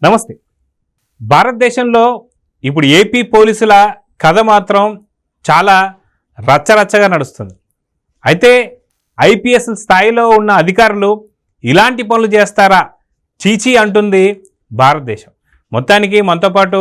నమస్తే. భారతదేశంలో ఇప్పుడు ఏపీ పోలీసుల కథ మాత్రం చాలా రచ్చరచ్చగా నడుస్తుంది. అయితే ఐపీఎస్ స్థాయిలో ఉన్న అధికారులు ఇలాంటి పనులు చేస్తారా చీచీ అంటుంది భారతదేశం. మొత్తానికి మనతో పాటు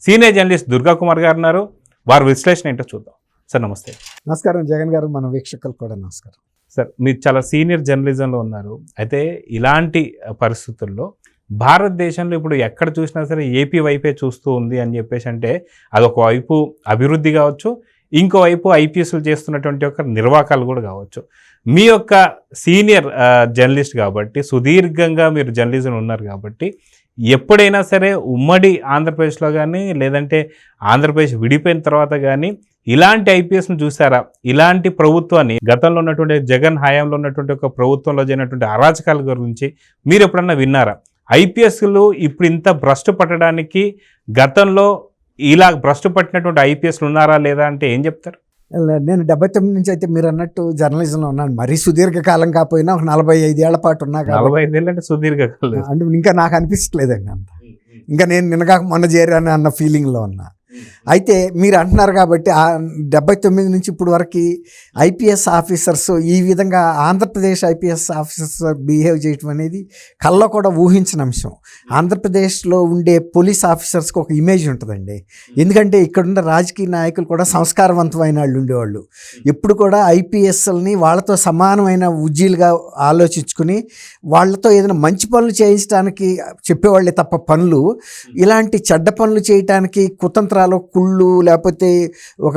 సీనియర్ జర్నలిస్ట్ దుర్గా కుమార్ గారు ఉన్నారు. వారి విశ్లేషణ ఏంటో చూద్దాం. సార్ నమస్తే. నమస్కారం జగన్ గారు, మన వీక్షకులు కూడా నమస్కారం. సార్, మీరు చాలా సీనియర్ జర్నలిజంలో ఉన్నారు. అయితే ఇలాంటి పరిస్థితుల్లో భారతదేశంలో ఇప్పుడు ఎక్కడ చూసినా సరే ఏపీ వైపే చూస్తూ ఉంది అని చెప్పేసి అంటే అదొక వైపు అభివృద్ధి కావచ్చు, ఇంకోవైపు ఐపీఎస్లు చేస్తున్నటువంటి ఒక నిర్వాకాలు కూడా కావచ్చు. మీ యొక్క సీనియర్ జర్నలిస్ట్ కాబట్టి, సుదీర్ఘంగా మీరు జర్నలిజం ఉన్నారు కాబట్టి, ఎప్పుడైనా సరే ఉమ్మడి ఆంధ్రప్రదేశ్లో కానీ లేదంటే ఆంధ్రప్రదేశ్ విడిపోయిన తర్వాత కానీ ఇలాంటి ఐపీఎస్ను చూసారా? ఇలాంటి ప్రభుత్వాన్ని గతంలో ఉన్నటువంటి జగన్ హయాంలో ఉన్నటువంటి ఒక ప్రభుత్వంలో జరిగినటువంటి అరాచకాల గురించి మీరు ఎప్పుడన్నా విన్నారా? ఐపీఎస్లు ఇప్పుడు ఇంత భ్రష్టు పట్టడానికి గతంలో ఇలా భ్రష్టు పట్టినటువంటి ఐపీఎస్లు ఉన్నారా లేదా అంటే ఏం చెప్తారు? నేను 79 నుంచి అయితే మీరు అన్నట్టు జర్నలిజంలో ఉన్నాను. మరీ సుదీర్ఘకాలం కాకపోయినా ఒక 45 ఏళ్ల పాటు ఉన్నా. 45 ఏళ్ళు అంటే సుదీర్ఘకాలం అంటే ఇంకా నాకు అనిపించట్లేదండి అంత. ఇంకా నేను నిన్నగాక మొన్న చేరాను అన్న ఫీలింగ్లో ఉన్నా. అయితే మీరు అంటున్నారు కాబట్టి 79 నుంచి ఇప్పుడు వరకు ఐపీఎస్ ఆఫీసర్స్ ఈ విధంగా ఆంధ్రప్రదేశ్ ఐపీఎస్ ఆఫీసర్స్ బిహేవ్ చేయటం అనేది కల్లో కూడా ఊహించిన అంశం. ఆంధ్రప్రదేశ్లో ఉండే పోలీస్ ఆఫీసర్స్కి ఒక ఇమేజ్ ఉంటుందండి. ఎందుకంటే ఇక్కడున్న రాజకీయ నాయకులు కూడా సంస్కారవంతమైన వాళ్ళు ఉండేవాళ్ళు. ఎప్పుడు కూడా ఐపీఎస్ని వాళ్ళతో సమానమైన ఉజ్జీలుగా ఆలోచించుకుని వాళ్ళతో ఏదైనా మంచి పనులు చేయించడానికి చెప్పేవాళ్ళే తప్ప పనులు ఇలాంటి చెడ్డ పనులు చేయటానికి కుతంత్రాలు, కుళ్ళు, లేకపోతే ఒక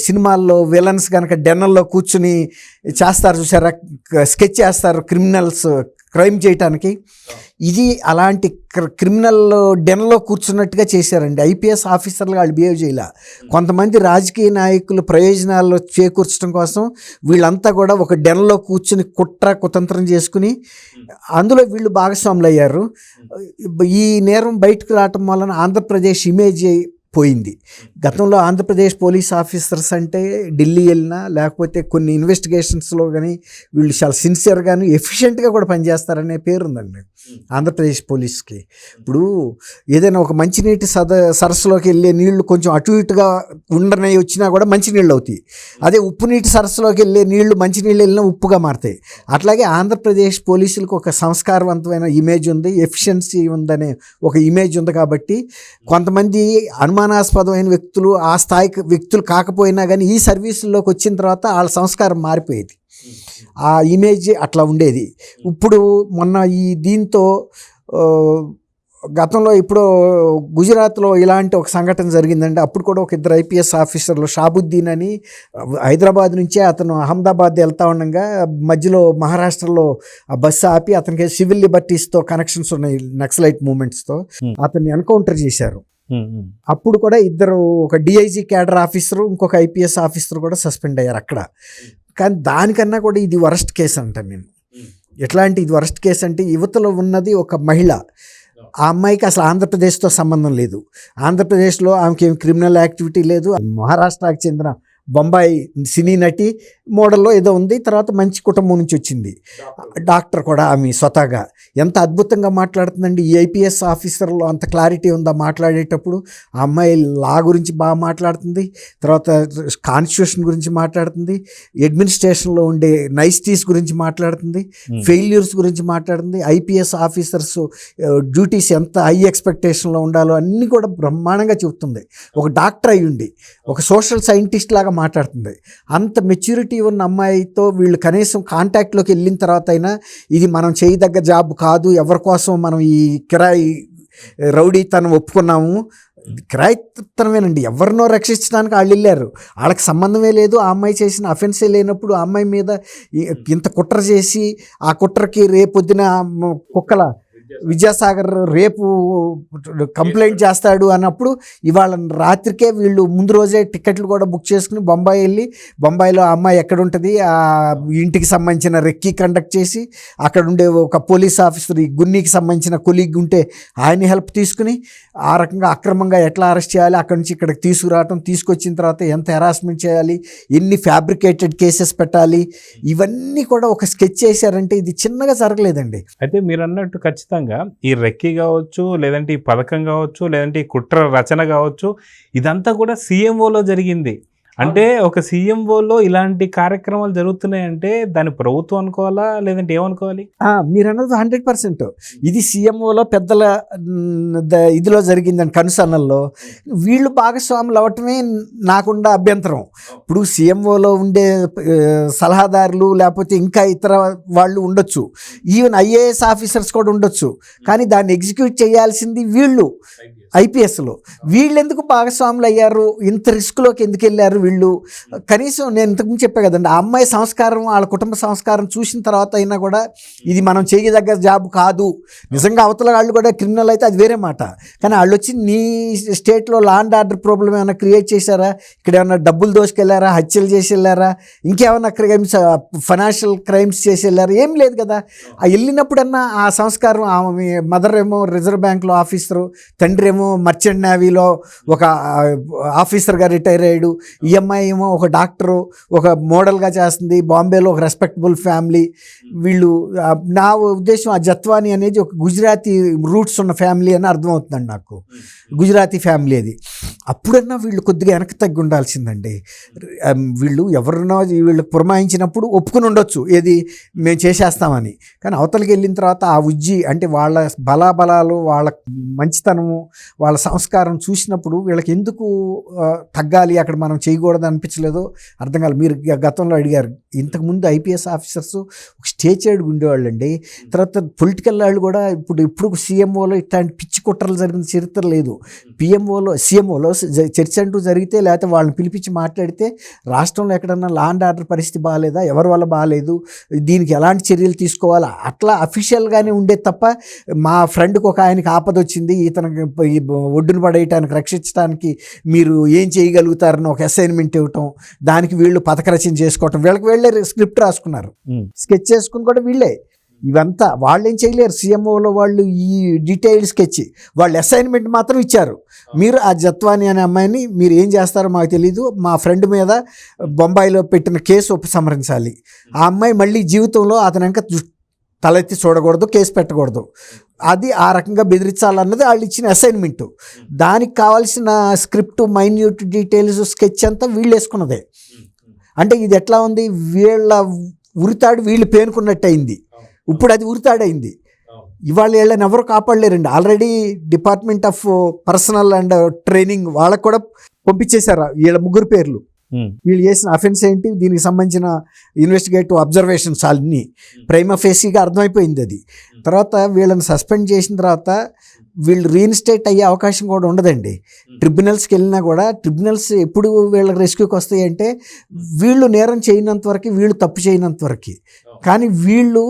సినిమాల్లో విలన్స్ కనుక డెన్నల్లో కూర్చుని చేస్తారు చూసారా, స్కెచ్ చేస్తారు క్రిమినల్స్ క్రైమ్ చేయటానికి. ఇది అలాంటి క్రిమినల్ డెన్లో కూర్చున్నట్టుగా చేశారండి. ఐపీఎస్ ఆఫీసర్లు వాళ్ళు బిహేవ్ చేయాల. కొంతమంది రాజకీయ నాయకులు ప్రయోజనాల్లో చేకూర్చడం కోసం వీళ్ళంతా కూడా ఒక డెన్లో కూర్చుని కుతంత్రం చేసుకుని అందులో వీళ్ళు భాగస్వాములు అయ్యారు. ఈ నేరం బయటకు రావటం వలన ఆంధ్రప్రదేశ్ ఇమేజ్ పోయింది. గతంలో ఆంధ్రప్రదేశ్ పోలీస్ ఆఫీసర్స్ అంటే ఢిల్లీ వెళ్ళినా లేకపోతే కొన్ని ఇన్వెస్టిగేషన్స్లో కానీ వీళ్ళు చాలా సిన్సియర్గాను ఎఫిషియెంట్గా కూడా పనిచేస్తారనే పేరు ఉందండి ఆంధ్రప్రదేశ్ పోలీస్కి. ఇప్పుడు ఏదైనా ఒక మంచినీటి సరస్సులోకి వెళ్ళే నీళ్లు కొంచెం అటు ఇటుగా ఉండనే వచ్చినా కూడా మంచినీళ్ళు అవుతాయి. అదే ఉప్పు నీటి సరస్సులోకి వెళ్ళే నీళ్లు మంచినీళ్ళు వెళ్ళినా ఉప్పుగా మారుతాయి. అట్లాగే ఆంధ్రప్రదేశ్ పోలీసులకు ఒక సంస్కారవంతమైన ఇమేజ్ ఉంది, ఎఫిషియన్సీ ఉందనే ఒక ఇమేజ్ ఉంది. కాబట్టి కొంతమంది అనుమానాస్పదమైన వ్యక్తులు ఆ స్థాయికి వ్యక్తులు కాకపోయినా కానీ ఈ సర్వీసుల్లోకి వచ్చిన తర్వాత వాళ్ళ సంస్కారం మారిపోయేది. ఆ ఇమేజ్ అట్లా ఉండేది. ఇప్పుడు మొన్న ఈ దీంతో గతంలో ఇప్పుడు గుజరాత్లో ఇలాంటి ఒక సంఘటన జరిగిందండి. అప్పుడు కూడా ఒక ఇద్దరు ఐపీఎస్ ఆఫీసర్లు, షాబుద్దీన్ అని హైదరాబాద్ నుంచే అతను అహ్మదాబాద్ వెళ్తా ఉండగా మధ్యలో మహారాష్ట్రలో ఆ బస్సు ఆపి అతనికి సివిల్ లిబర్టీస్తో కనెక్షన్స్ ఉన్నాయి, నక్సలైట్ మూమెంట్స్తో, అతన్ని ఎన్కౌంటర్ చేశారు. అప్పుడు కూడా ఇద్దరు, ఒక డిఐజీ క్యాడర్ ఆఫీసరు ఇంకొక ఐపీఎస్ ఆఫీసర్ కూడా సస్పెండ్ అయ్యారు అక్కడ. కానీ దానికన్నా కూడా ఇది వరస్ట్ కేసు అంటాను నేను. ఎట్లాంటి ఇది వరస్ట్ కేసు అంటే యువతలో ఉన్నది ఒక మహిళ. ఆ అమ్మాయికి అసలు ఆంధ్రప్రదేశ్తో సంబంధం లేదు. ఆంధ్రప్రదేశ్లో ఆమెకి ఏం క్రిమినల్ యాక్టివిటీ లేదు. మహారాష్ట్రకి చెందిన బొంబాయి సినీ నటి, మోడల్లో ఏదో ఉంది. తర్వాత మంచి కుటుంబం నుంచి వచ్చింది, డాక్టర్ కూడా ఆమె స్వతహాగా. ఎంత అద్భుతంగా మాట్లాడుతుందండి. ఈ ఐపీఎస్ ఆఫీసర్లో అంత క్లారిటీ ఉందా మాట్లాడేటప్పుడు? ఆ అమ్మాయి లా గురించి బాగా మాట్లాడుతుంది, తర్వాత కాన్స్టిట్యూషన్ గురించి మాట్లాడుతుంది, అడ్మినిస్ట్రేషన్లో ఉండే నైస్టీస్ గురించి మాట్లాడుతుంది, ఫెయిల్యూర్స్ గురించి మాట్లాడుతుంది. ఐపీఎస్ ఆఫీసర్స్ డ్యూటీస్ ఎంత హై ఎక్స్పెక్టేషన్లో ఉండాలో అన్నీ కూడా బ్రహ్మాండంగా చెబుతుంది. ఒక డాక్టర్ అయి ఉండి ఒక సోషల్ సైంటిస్ట్ లాగా మాట్లాడుతుంది. అంత మెచ్యూరిటీ ఉన్న అమ్మాయితో వీళ్ళు కనీసం కాంటాక్ట్లోకి వెళ్ళిన తర్వాత అయినా ఇది మనం చేయదగ్గ జాబ్ కాదు, ఎవరి కోసం మనం ఈ కిరాయి రౌడీతనం ఒప్పుకున్నాము, కిరాయితనమేనండి, ఎవరినో రక్షించడానికి వాళ్ళు వెళ్ళారు, వాళ్ళకి సంబంధమే లేదు, ఆ అమ్మాయి చేసిన అఫెన్సే లేనప్పుడు ఆ అమ్మాయి మీద ఇంత కుట్ర చేసి ఆ కుట్రకి రేపొద్దున కుక్కల విద్యాసాగర్ రేపు కంప్లైంట్ చేస్తాడు అన్నప్పుడు ఇవాళ రాత్రికే వీళ్ళు ముందు రోజే టికెట్లు కూడా బుక్ చేసుకుని బొంబాయి వెళ్ళి, బొంబాయిలో ఆ అమ్మాయి ఎక్కడ ఉంటుంది ఆ ఇంటికి సంబంధించిన రెక్కీ కండక్ట్ చేసి అక్కడ ఉండే ఒక పోలీస్ ఆఫీసర్, ఈ గున్నీకి సంబంధించిన కొలీగ్ ఉంటే ఆయన హెల్ప్ తీసుకుని ఆ రకంగా అక్రమంగా ఎట్లా అరెస్ట్ చేయాలి, అక్కడి నుంచి ఇక్కడికి తీసుకురావటం, తీసుకొచ్చిన తర్వాత ఎంత హెరాస్మెంట్ చేయాలి, ఎన్ని ఫ్యాబ్రికేటెడ్ కేసెస్ పెట్టాలి, ఇవన్నీ కూడా ఒక స్కెచ్ చేశారంటే ఇది చిన్నగా జరగలేదండి. అయితే మీరు అన్నట్టు ఖచ్చితంగా ప్రధానంగా ఈ రెక్కి కావచ్చు, లేదంటే ఈ పథకం కావచ్చు, లేదంటే ఈ కుట్ర రచన కావచ్చు, ఇదంతా కూడా సీఎంఓలో జరిగింది. అంటే ఒక సీఎంఓలో ఇలాంటి కార్యక్రమాలు జరుగుతున్నాయంటే దాన్ని ప్రభుత్వం అనుకోవాలా, లేదంటే ఏమనుకోవాలి? మీరు అన్నది 100%. ఇది సీఎంఓలో పెద్దల ఇదిలో జరిగిందని కనుసన్నల్లో వీళ్ళు భాగస్వాములు అవటమే నాకుండా అభ్యంతరం. ఇప్పుడు సీఎంఓలో ఉండే సలహాదారులు లేకపోతే ఇంకా ఇతర వాళ్ళు ఉండొచ్చు, ఈవెన్ ఐఏఎస్ ఆఫీసర్స్ కూడా ఉండొచ్చు, కానీ దాన్ని ఎగ్జిక్యూట్ చేయాల్సింది వీళ్ళు ఐపీఎస్లో. వీళ్ళు ఎందుకు భాగస్వాములు అయ్యారు, ఇంత రిస్క్లోకి ఎందుకు వెళ్ళారు వీళ్ళు? కనీసం నేను ఇంతకుముందు చెప్పా కదండి, ఆ అమ్మాయి సంస్కారం వాళ్ళ కుటుంబ సంస్కారం చూసిన తర్వాత అయినా కూడా ఇది మనం చేయదగ్గ జాబ్ కాదు. నిజంగా అవతల వాళ్ళు కూడా క్రిమినల్ అయితే అది వేరే మాట, కానీ వాళ్ళు వచ్చి నీ స్టేట్లో లా అండ్ ఆర్డర్ ప్రాబ్లం ఏమైనా క్రియేట్ చేశారా, ఇక్కడ ఏమైనా డబ్బులు దోసుకెళ్ళారా, హత్యలు చేసి వెళ్ళారా, ఇంకేమైనా క్రైమ్స్ ఫైనాన్షియల్ క్రైమ్స్ చేసి వెళ్ళారా? ఏం లేదు కదా. ఆ వెళ్ళినప్పుడన్నా ఆ సంస్కారం, ఆమె మదర్ ఏమో రిజర్వ్ బ్యాంక్లో ఆఫీసరు, తండ్రి ఏమో మర్చెంట్ నేవీలో ఒక ఆఫీసర్గా రిటైర్ అయ్యాడు, ఈఎంఐ ఏమో ఒక డాక్టరు, ఒక మోడల్గా చేస్తుంది, బాంబేలో ఒక రెస్పెక్టబుల్ ఫ్యామిలీ. వీళ్ళు నా ఉద్దేశం ఆ జత్వాని అనేది ఒక గుజరాతీ రూట్స్ ఉన్న ఫ్యామిలీ అని అర్థమవుతుందండి నాకు. గుజరాతీ ఫ్యామిలీ అది. అప్పుడన్నా వీళ్ళు కొద్దిగా వెనక్కి తగ్గి ఉండాల్సిందండి. వీళ్ళు ఎవరన్నా వీళ్ళు పురమాయించినప్పుడు ఒప్పుకుని ఉండొచ్చు, ఏది మేము చేసేస్తామని. కానీ అవతలికి వెళ్ళిన తర్వాత ఆ ఉజ్జి అంటే వాళ్ళ బలాబలాలు, వాళ్ళ మంచితనము, వాళ్ళ సంస్కారం చూసినప్పుడు వీళ్ళకి ఎందుకు తగ్గాలి, అక్కడ మనం చేయకూడదు అనిపించలేదో అర్థం కాదు. మీరు గతంలో అడిగారు, ఇంతకుముందు ఐపీఎస్ ఆఫీసర్స్ ఒక స్టేచర్డ్ ఉండేవాళ్ళు అండి. తర్వాత పొలిటికల్ వాళ్ళు కూడా ఇప్పుడు సీఎంఓలో ఇట్లాంటి పిచ్చి కుట్రలు జరిగిన చరిత్ర లేదు. సీఎంఓలో చర్చ అంటూ జరిగితే, లేకపోతే వాళ్ళని పిలిపించి మాట్లాడితే రాష్ట్రంలో ఎక్కడన్నా లా అండ్ ఆర్డర్ పరిస్థితి బాగాలేదా, ఎవరి వల్ల బాగాలేదు, దీనికి ఎలాంటి చర్యలు తీసుకోవాలా, అట్లా అఫీషియల్గానే ఉండేది తప్ప మా ఫ్రెండ్కి ఒక ఆయనకి ఆపద వచ్చింది, ఇతనికి ఒడ్డును పడేయటానికి రక్షించడానికి మీరు ఏం చేయగలుగుతారని ఒక అసైన్మెంట్ ఇవ్వటం, దానికి వీళ్ళు పథక రచన చేసుకోవటం, వీళ్ళకి వీళ్ళే స్క్రిప్ట్ రాసుకున్నారు, స్కెచ్ చేసుకుని కూడా వీళ్ళే. ఇవంతా వాళ్ళేం చేయలేరు. సీఎంఓలో వాళ్ళు ఈ డీటెయిల్డ్ స్కెచ్, వాళ్ళు అసైన్మెంట్ మాత్రం ఇచ్చారు. మీరు ఆ జత్వాని అనే అమ్మాయిని మీరు ఏం చేస్తారో మాకు తెలీదు, మా ఫ్రెండ్ మీద బొంబాయిలో పెట్టిన కేసు ఉపసంహరించాలి, ఆ అమ్మాయి మళ్ళీ జీవితంలో అతని ఇంకా తలెత్తి చూడకూడదు, కేసు పెట్టకూడదు, అది ఆ రకంగా బెదిరించాలన్నది వాళ్ళు ఇచ్చిన అసైన్మెంటు. దానికి కావాల్సిన స్క్రిప్ట్, మైన్యూట్ డీటెయిల్స్, స్కెచ్ అంతా వీళ్ళు వేసుకున్నదే. అంటే ఇది ఎట్లా ఉంది, వీళ్ళ ఉరితాడు వీళ్ళు పేనుకున్నట్టు అయింది, ఇప్పుడు అది ఉరితాడైంది. ఇవాళ వీళ్ళని ఎవరు కాపాడలేరండి. Already department of personnel and training వాళ్ళకు కూడా పంపించేశారు వీళ్ళ ముగ్గురు పేర్లు. వీళ్ళు చేసిన అఫెన్స్ ఏంటి, దీనికి సంబంధించిన ఇన్వెస్టిగేటివ్ అబ్జర్వేషన్స్ అన్నీ ప్రైమా ఫేసీగా అర్థమైపోయింది అది. తర్వాత వీళ్ళని సస్పెండ్ చేసిన తర్వాత వీళ్ళు రీఇన్స్టేట్ అయ్యే అవకాశం కూడా ఉండదండి. ట్రిబ్యునల్స్కి వెళ్ళినా కూడా ట్రిబ్యునల్స్ ఎప్పుడు వీళ్ళకి రెస్క్యూకి వస్తాయి అంటే వీళ్ళు నేరం చేయనంత వరకు, వీళ్ళు తప్పు చేయనంత వరకు. కానీ వీళ్ళు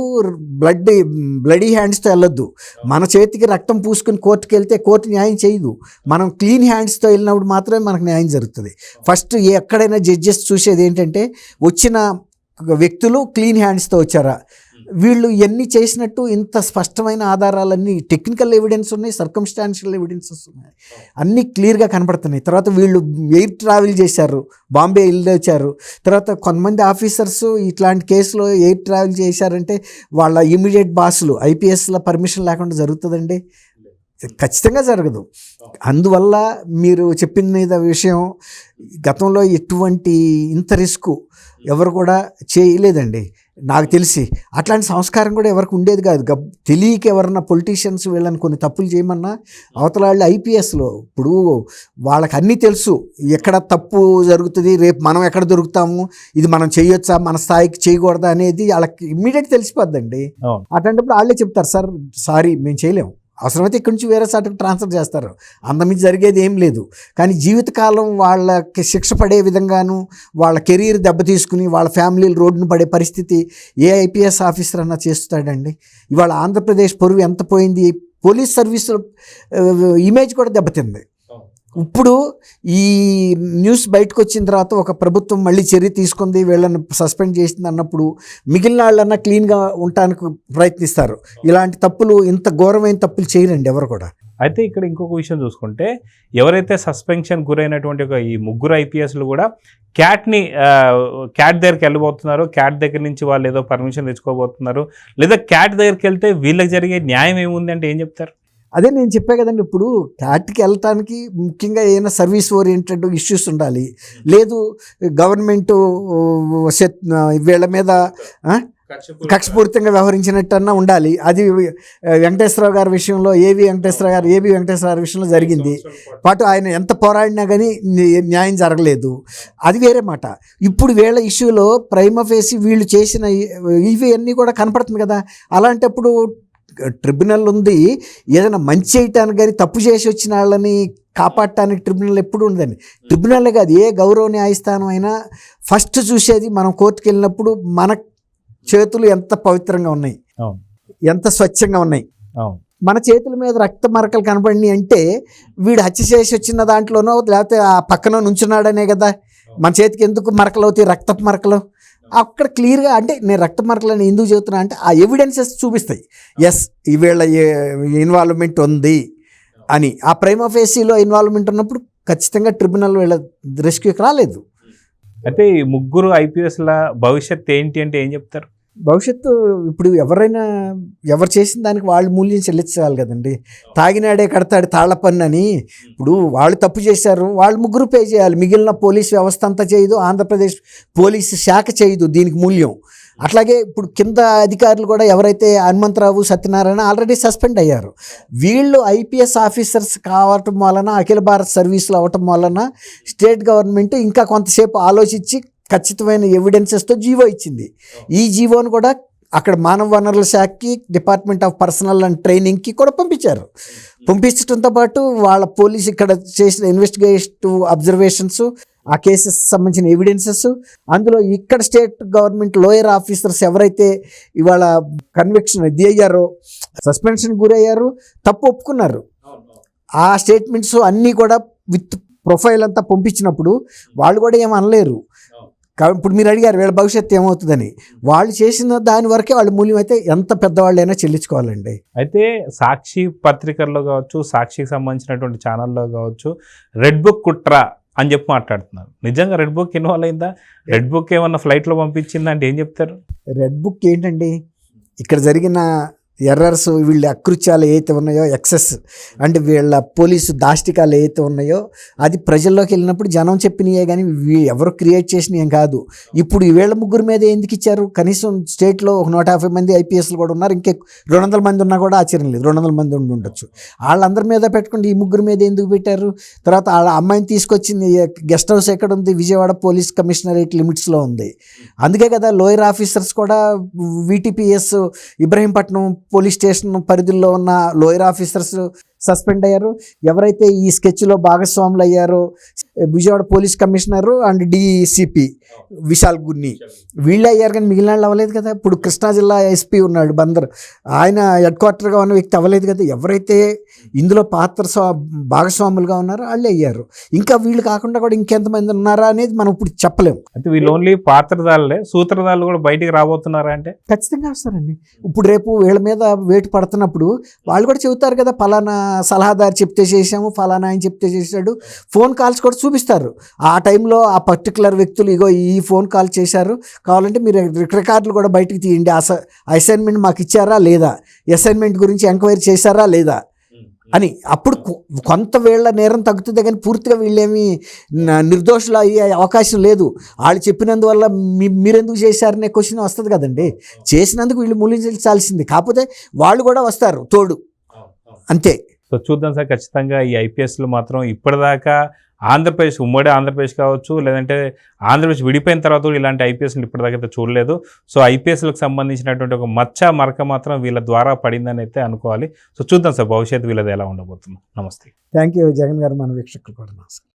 బ్లడీ హ్యాండ్స్తో వెళ్ళొద్దు. మన చేతికి రక్తం పూసుకుని కోర్టుకి వెళ్తే కోర్టు న్యాయం చేయదు. మనం క్లీన్ హ్యాండ్స్తో వెళ్ళినప్పుడు మాత్రమే మనకు న్యాయం జరుగుతుంది. ఫస్ట్ ఎక్కడైనా జడ్జెస్ చూసేది ఏంటంటే వచ్చిన వ్యక్తులు క్లీన్ హ్యాండ్స్తో వచ్చారా, వీళ్ళు ఎన్ని చేసినట్టు ఇంత స్పష్టమైన ఆధారాలన్నీ, టెక్నికల్ ఎవిడెన్స్ ఉన్నాయి, సర్కమ్స్టాన్షియల్ ఎవిడెన్సెస్ ఉన్నాయి, అన్నీ క్లియర్గా కనపడుతున్నాయి. తర్వాత వీళ్ళు ఎయిర్ ట్రావెల్ చేశారు, బాంబే వెళ్ళొచ్చారు. తర్వాత కొంతమంది ఆఫీసర్స్ ఇట్లాంటి కేసులో ఎయిర్ ట్రావెల్ చేశారంటే వాళ్ళ ఇమీడియట్ బాసులు ఐపీఎస్ల పర్మిషన్ లేకుండా జరుగుతుందండి? ఖచ్చితంగా జరగదు. అందువల్ల మీరు చెప్పిన విషయం, గతంలో ఎటువంటి ఇంత రిస్క్ ఎవరు కూడా చేయలేదండి నాకు తెలిసి. అట్లాంటి సంస్కారం కూడా ఎవరికి ఉండేది కాదు. తెలియక ఎవరన్నా పొలిటీషియన్స్ వీళ్ళని కొన్ని తప్పులు చేయమన్నా అవతల వాళ్ళు ఐపీఎస్లో ఇప్పుడు వాళ్ళకి అన్నీ తెలుసు, ఎక్కడ తప్పు జరుగుతుంది, రేపు మనం ఎక్కడ దొరుకుతాము, ఇది మనం చేయొచ్చా, మన స్థాయికి చేయకూడదా అనేది వాళ్ళకి ఇమ్మీడియట్ తెలిసిపోద్దండి. అట్లాంటప్పుడు వాళ్ళే చెప్తారు, సార్ సారీ మేము చేయలేము, అవసరమైతే ఇక్కడి నుంచి వేరే చోటకి ట్రాన్స్ఫర్ చేస్తారు, అంతమించి జరిగేది ఏం లేదు. కానీ జీవితకాలం వాళ్ళకి శిక్ష పడే విధంగాను, వాళ్ళ కెరీర్ దెబ్బతీసుకుని వాళ్ళ ఫ్యామిలీలు రోడ్డును పడే పరిస్థితి ఏ ఐపీఎస్ ఆఫీసర్ అన్నా చేస్తాడండి? ఇవాళ ఆంధ్రప్రదేశ్ పరువు ఎంత పోయింది, పోలీస్ సర్వీసు ఇమేజ్ కూడా దెబ్బతింది. ఇప్పుడు ఈ న్యూస్ బయటకు వచ్చిన తర్వాత ఒక ప్రభుత్వం మళ్ళీ చర్య తీసుకుంది, వీళ్ళని సస్పెండ్ చేసింది అన్నప్పుడు మిగిలిన వాళ్ళన్నా క్లీన్గా ఉండటానికి ప్రయత్నిస్తారు. ఇలాంటి తప్పులు, ఇంత ఘోరమైన తప్పులు చేయరండి ఎవరు కూడా. అయితే ఇక్కడ ఇంకొక విషయం చూసుకుంటే ఎవరైతే సస్పెన్షన్ గురైనటువంటి ఈ ముగ్గురు ఐపీఎస్లు కూడా క్యాట్ దగ్గరికి వెళ్ళబోతున్నారు, క్యాట్ దగ్గర నుంచి వాళ్ళు ఏదో పర్మిషన్ తెచ్చుకోబోతున్నారు, లేదా క్యాట్ దగ్గరికి వెళ్తే వీళ్ళకి జరిగే న్యాయం ఏముంది అంటే ఏం చెప్తారు? అదే నేను చెప్పే కదండి, ఇప్పుడు క్యాట్కి వెళ్ళటానికి ముఖ్యంగా ఏదైనా సర్వీస్ ఓరియంటెడ్ ఇష్యూస్ ఉండాలి, లేదు గవర్నమెంట్ వీళ్ళ మీద కక్షపూరితంగా వ్యవహరించినట్టన్నా ఉండాలి. అది వెంకటేశ్వరరావు గారి విషయంలో ఏబి వెంకటేశ్వర గారి విషయంలో జరిగింది. పాటు ఆయన ఎంత పోరాడినా కానీ న్యాయం జరగలేదు, అది వేరే మాట. ఇప్పుడు వీళ్ళ ఇష్యూలో ప్రైమా ఫేసి వీళ్ళు చేసిన ఇవి అన్నీ కూడా కనపడుతుంది కదా. అలాంటప్పుడు ట్రిబ్యునల్ ఉంది, ఏదైనా మంచి చేయటానికి కానీ తప్పు చేసి వచ్చిన వాళ్ళని కాపాడటానికి ట్రిబ్యునల్ ఎప్పుడు ఉందండి. ట్రిబ్యునల్ కాదు, ఏ గౌరవ న్యాయస్థానం అయినా ఫస్ట్ చూసేది మనం కోర్టుకు వెళ్ళినప్పుడు మన చేతులు ఎంత పవిత్రంగా ఉన్నాయి, ఎంత స్వచ్ఛంగా ఉన్నాయి. మన చేతుల మీద రక్త మరకలు కనపడినాయి అంటే వీడు హత్య చేసి వచ్చిన దాంట్లోనో లేకపోతే ఆ పక్కన నుంచున్నాడనే కదా. మన చేతికి ఎందుకు మరకలు అవుతాయి, రక్తపు మరకలు? అక్కడ క్లియర్గా, అంటే నేను రక్త మరకలని ఎందుకు చెబుతున్నా అంటే ఆ ఎవిడెన్సెస్ చూపిస్తాయి, ఎస్ వీళ్ళ ఇన్వాల్వ్మెంట్ ఉంది అని. ఆ ప్రైమా ఫేసీలో ఇన్వాల్వ్మెంట్ ఉన్నప్పుడు ఖచ్చితంగా ట్రిబ్యునల్ వీళ్ళ రెస్క్యూకి రాలేదు. అయితే ఈ ముగ్గురు ఐపీఎస్ల భవిష్యత్ ఏంటి అంటే ఏం చెప్తారు? భవిష్యత్తు ఇప్పుడు ఎవరు చేసిన దానికి వాళ్ళు మూల్యం చెల్లించాలి కదండి. తాగినాడే కడతాడు తాళ్ల పన్ను అని. ఇప్పుడు వాళ్ళు తప్పు చేశారు, వాళ్ళు ముగ్గురు పే చేయాలి. మిగిలిన పోలీస్ వ్యవస్థ అంతా చేయదు, ఆంధ్రప్రదేశ్ పోలీసు శాఖ చేయదు దీనికి మూల్యం. అట్లాగే ఇప్పుడు కింద అధికారులు కూడా ఎవరైతే హనుమంతరావు, సత్యనారాయణ ఆల్రెడీ సస్పెండ్ అయ్యారు. వీళ్ళు ఐపీఎస్ ఆఫీసర్స్ కావటం వలన, అఖిల భారత సర్వీసులు అవ్వటం వలన స్టేట్ గవర్నమెంట్ ఇంకా కొంతసేపు ఆలోచించి ఖచ్చితమైన ఎవిడెన్సెస్తో జీవో ఇచ్చింది. ఈ జీవోను కూడా అక్కడ మానవ వనరుల శాఖకి, డిపార్ట్మెంట్ ఆఫ్ పర్సనల్ అండ్ ట్రైనింగ్కి కూడా పంపించారు. పంపించడంతో పాటు వాళ్ళ పోలీసు ఇక్కడ చేసిన ఇన్వెస్టిగేటివ్ అబ్జర్వేషన్స్, ఆ కేసెస్ సంబంధించిన ఎవిడెన్సెస్, అందులో ఇక్కడ స్టేట్ గవర్నమెంట్ లోయర్ ఆఫీసర్స్ ఎవరైతే ఇవాళ కన్విక్షన్ ఇది అయ్యారో, సస్పెన్షన్ గురయ్యారు, తప్పు ఒప్పుకున్నారు, ఆ స్టేట్మెంట్స్ అన్నీ కూడా విత్ ప్రొఫైల్ అంతా పంపించినప్పుడు వాళ్ళు కూడా ఏం అనలేరు. ఇప్పుడు మీరు అడిగారు వీళ్ళ భవిష్యత్తు ఏమవుతుందని, వాళ్ళు చేసిన దాని వరకే వాళ్ళ మూల్యం అయితే ఎంత పెద్దవాళ్ళైనా చెల్లించుకోవాలండి. అయితే సాక్షి పత్రికల్లో కావచ్చు, సాక్షికి సంబంధించినటువంటి ఛానల్లో కావచ్చు, రెడ్ బుక్ కుట్ర అని చెప్పి మాట్లాడుతున్నారు. నిజంగా రెడ్ బుక్ ఇన్వాల్వ్ అయిందా? రెడ్ బుక్ ఏమన్నా ఫ్లైట్లో పంపించిందా అంటే ఏం చెప్తారు? రెడ్ బుక్ ఏంటండి, ఇక్కడ జరిగిన ఎర్రర్స్, వీళ్ళ అకృత్యాలు ఏవైతే ఉన్నాయో, ఎక్సెస్ అంటే వీళ్ళ పోలీసు దాష్టికాలు ఏవైతే ఉన్నాయో, అది ప్రజల్లోకి వెళ్ళినప్పుడు జనం చెప్పినయే కానీ ఎవరు క్రియేట్ చేసినవి ఏం కాదు. ఇప్పుడు వీళ్ళ ముగ్గురు మీద ఎందుకు ఇచ్చారు? కనీసం స్టేట్లో ఒక 150 మంది ఐపీఎస్లు కూడా ఉన్నారు, ఇంకే 200 మంది ఉన్నా కూడా ఆశ్చర్యం లేదు, 200 మంది ఉండి ఉండొచ్చు. వాళ్ళందరి మీద పెట్టుకుంటే ఈ ముగ్గురు మీద ఎందుకు పెట్టారు? తర్వాత వాళ్ళ అమ్మాయిని తీసుకొచ్చింది గెస్ట్ హౌస్ ఎక్కడ ఉంది? విజయవాడ పోలీస్ కమిషనరేట్ లిమిట్స్లో ఉంది. అందుకే కదా లోయర్ ఆఫీసర్స్ కూడా వీటీపీఎస్ ఇబ్రహీంపట్నం పోలీస్ స్టేషన్ పరిధిలో ఉన్న లోయర్ ఆఫీసర్స్ సస్పెండ్ అయ్యారు. ఎవరైతే ఈ స్కెచ్లో భాగస్వాములు అయ్యారో Vijayawada police commissioner and DCP Vishal Gunni, వీళ్ళే అయ్యారు కానీ మిగిలిన వాళ్ళు అవ్వలేదు కదా. ఇప్పుడు కృష్ణా జిల్లా ఎస్పీ ఉన్నాడు బందర్, ఆయన హెడ్ క్వార్టర్గా ఉన్న వ్యక్తి అవ్వలేదు కదా. ఎవరైతే ఇందులో భాగస్వాములుగా ఉన్నారో వాళ్ళే అయ్యారు. ఇంకా వీళ్ళు కాకుండా కూడా ఇంకెంతమంది ఉన్నారా అనేది మనం ఇప్పుడు చెప్పలేము. అంటే వీళ్ళు ఓన్లీ పాత్రదారులే, సూత్రధారులు కూడా బయటికి రాబోతున్నారా అంటే? ఖచ్చితంగా వస్తారండి. ఇప్పుడు రేపు వీళ్ళ మీద వేటు పడుతున్నప్పుడు వాళ్ళు కూడా చెబుతారు కదా, ఫలానా సలహాదారు చెప్తే చేసాము, ఫలానా ఆయన చెప్తే చేశాడు. ఫోన్ కాల్స్ కూడా చూపిస్తారు. ఆ టైంలో ఆ పర్టికులర్ వ్యక్తులు ఇగో ఈ ఫోన్ కాల్ చేశారు, కావాలంటే మీరు రికార్డులు కూడా బయటకు తీయండి, అసైన్మెంట్ మాకు ఇచ్చారా లేదా, అసైన్మెంట్ గురించి ఎంక్వైరీ చేశారా లేదా అని. అప్పుడు కొంత వీళ్ళ నేరం తగ్గుతుంది కానీ పూర్తిగా వీళ్ళేమి నిర్దోషులు అయ్యే అవకాశం లేదు. వాళ్ళు చెప్పినందువల్ల మీరెందుకు చేశారనే క్వశ్చన్ వస్తుంది కదండి. చేసినందుకు వీళ్ళు మూల్యించాల్సింది, కాకపోతే వాళ్ళు కూడా వస్తారు తోడు, అంతే. సో చూద్దాం సార్, ఖచ్చితంగా ఈ ఐపీఎస్లు మాత్రం ఇప్పటిదాకా ఆంధ్రప్రదేశ్, ఉమ్మడి ఆంధ్రప్రదేశ్ కావచ్చు, లేదంటే ఆంధ్రప్రదేశ్ విడిపోయిన తర్వాత కూడా ఇలాంటి ఐపీఎస్లు ఇప్పటిదాకా అయితే చూడలేదు. సో ఐపీఎస్లకు సంబంధించినటువంటి ఒక మరక మాత్రం వీళ్ళ ద్వారా పడిందని అయితే అనుకోవాలి. సో చూద్దాం సార్ భవిష్యత్తు వీళ్ళది ఎలా ఉండబోతుందో. నమస్తే. థ్యాంక్ యూ జగన్ గారు, మన వీక్షకులు కూడా నమస్కారం.